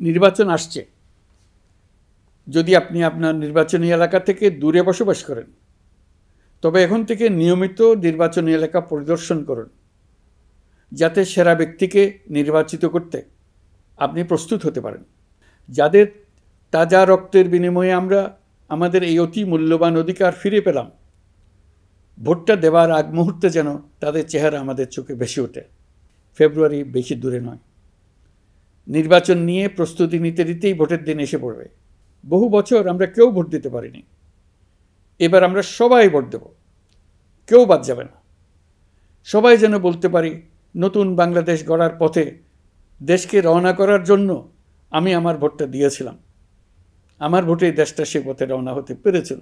নির্বাচন আসছে। যদি আপনি আপনার নির্বাচনী এলাকা থেকে দূরে বসবাস করেন, তবে এখন থেকে নিয়মিত নির্বাচনী এলাকা পরিদর্শন করুন, যাতে সেরা ব্যক্তিকে নির্বাচিত করতে আপনি প্রস্তুত হতে পারেন। যাদের তাজা রক্তের বিনিময়ে আমরা আমাদের এই অতি মূল্যবান অধিকার ফিরে পেলাম, ভোটটা দেওয়ার আগ মুহূর্তে যেন তাদের চেহারা আমাদের চোখে ভেসে ওঠে। ফেব্রুয়ারি বেশি দূরে নয়। নির্বাচন নিয়ে প্রস্তুতি নিতে নিতেই ভোটের দিন এসে পড়বে। বহু বছর আমরা কেউ ভোট দিতে পারিনি। এবার আমরা সবাই ভোট দেব, কেউ বাদ যাবে না। সবাই যেন বলতে পারি, নতুন বাংলাদেশ গড়ার পথে দেশকে রওনা করার জন্য আমি আমার ভোটটা দিয়েছিলাম। আমার ভোটেই দেশটা সে পথে রওনা হতে পেরেছিল।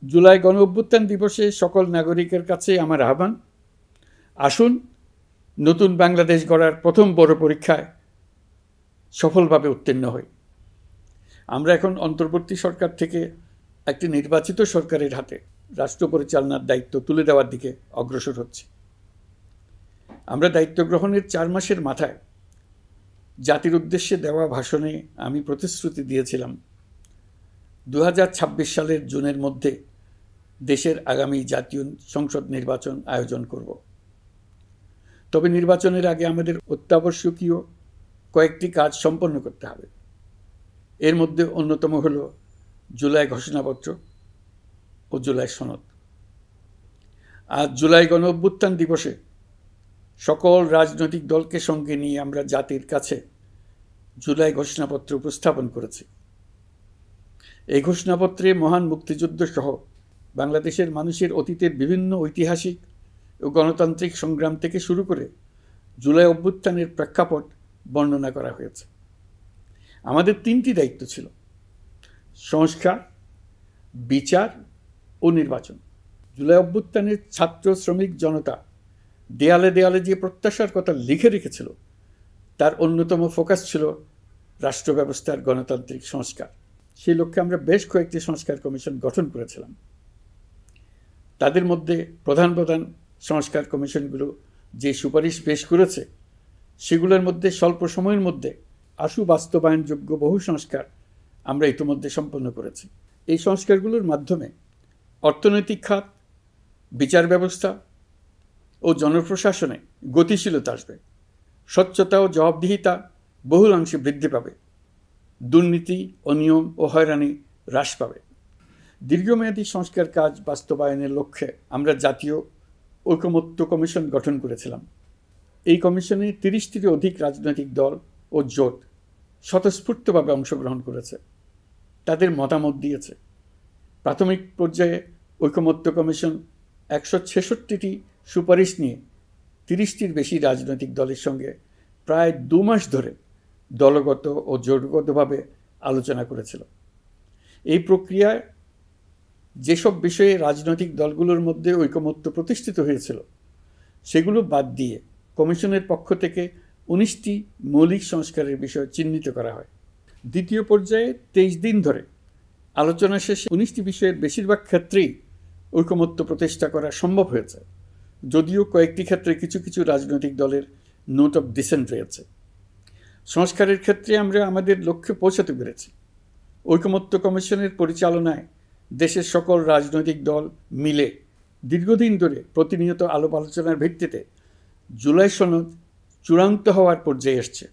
জুলাই গণ অভ্যুত্থান দিবসে সকল নাগরিকের কাছে আমার আহ্বান, আসুন নতুন বাংলাদেশ গড়ার প্রথম বড় পরীক্ষায় সফলভাবে উত্তীর্ণ হই। আমরা এখন অন্তর্বর্তী সরকার থেকে একটি নির্বাচিত সরকারের হাতে রাষ্ট্র পরিচালনার দায়িত্ব তুলে দেওয়ার দিকে অগ্রসর হচ্ছি। আমরা দায়িত্ব গ্রহণের 4 মাসের মাথায় জাতির উদ্দেশ্যে দেওয়া ভাষণে আমি প্রতিশ্রুতি দিয়েছিলাম 2026 সালের জুনের মধ্যে দেশের আগামী জাতীয় সংসদ নির্বাচন আয়োজন করব। তবে নির্বাচনের আগে আমাদের অত্যাবশ্যকীয় কয়েকটি কাজ সম্পন্ন করতে হবে। এর মধ্যে অন্যতম হল জুলাই ঘোষণাপত্র ও জুলাই সনদ। আজ জুলাই গণ অভ্যুত্থান দিবসে সকল রাজনৈতিক দলকে সঙ্গে নিয়ে আমরা জাতির কাছে জুলাই ঘোষণাপত্র উপস্থাপন করেছি। এই ঘোষণাপত্রে মহান মুক্তিযুদ্ধ সহ বাংলাদেশের মানুষের অতীতের বিভিন্ন ঐতিহাসিক ও গণতান্ত্রিক সংগ্রাম থেকে শুরু করে জুলাই অভ্যুত্থানের প্রেক্ষাপট বর্ণনা করা হয়েছে। আমাদের 3টি দায়িত্ব ছিল: সংস্কার, বিচার ও নির্বাচন। জুলাই অভ্যুত্থানের ছাত্র শ্রমিক জনতা দেয়ালে দেয়ালে যে প্রত্যাশার কথা লিখে রেখেছিল, তার অন্যতম ফোকাস ছিল রাষ্ট্র ব্যবস্থার গণতান্ত্রিক সংস্কার। সেই লক্ষ্যে আমরা বেশ কয়েকটি সংস্কার কমিশন গঠন করেছিলাম। তাদের মধ্যে প্রধান প্রধান সংস্কার কমিশনগুলো যে সুপারিশ পেশ করেছে, সেগুলোর মধ্যে স্বল্প সময়ের মধ্যে আশু বাস্তবায়নযোগ্য বহু সংস্কার আমরা ইতিমধ্যে সম্পন্ন করেছি। এই সংস্কারগুলোর মাধ্যমে অর্থনৈতিক খাত, বিচার ব্যবস্থা ও জনপ্রশাসনে গতিশীলতা আসবে, স্বচ্ছতা ও জবাবদিহিতা বহুলাংশে বৃদ্ধি পাবে, দুর্নীতি, অনিয়ম ও হয়রানি হ্রাস পাবে। দীর্ঘমেয়াদী সংস্কার কাজ বাস্তবায়নের লক্ষ্যে আমরা জাতীয় ঐকমত্য কমিশন গঠন করেছিলাম। এই কমিশনে 30টিরও অধিক রাজনৈতিক দল ও জোট স্বতঃস্ফূর্তভাবে অংশগ্রহণ করেছে, তাদের মতামত দিয়েছে। প্রাথমিক পর্যায়ে ঐকমত্য কমিশন 166টি সুপারিশ নিয়ে 30টির বেশি রাজনৈতিক দলের সঙ্গে প্রায় 2 মাস ধরে দলগত ও জোটগতভাবে আলোচনা করেছিল। এই প্রক্রিয়ায় যেসব বিষয়ে রাজনৈতিক দলগুলোর মধ্যে ঐকমত্য প্রতিষ্ঠিত হয়েছিল, সেগুলো বাদ দিয়ে কমিশনের পক্ষ থেকে 19টি মৌলিক সংস্কারের বিষয় চিহ্নিত করা হয়। দ্বিতীয় পর্যায়ে 23 দিন ধরে আলোচনা শেষে 19টি বিষয়ের বেশিরভাগ ক্ষেত্রেই ঐকমত্য প্রতিষ্ঠা করা সম্ভব হয়েছে, যদিও কয়েকটি ক্ষেত্রে কিছু কিছু রাজনৈতিক দলের নোট অফ ডিসেন্ট রয়েছে। সংস্কারের ক্ষেত্রে আমরা আমাদের লক্ষ্যে পৌঁছাতে পেরেছি। ঐকমত্য কমিশনের পরিচালনায় দেশের সকল রাজনৈতিক দল মিলে দীর্ঘদিন ধরে প্রতিনিয়ত আলাপ আলোচনার ভিত্তিতে জুলাই সনদ চূড়ান্ত হওয়ার পর্যায়ে এসছে।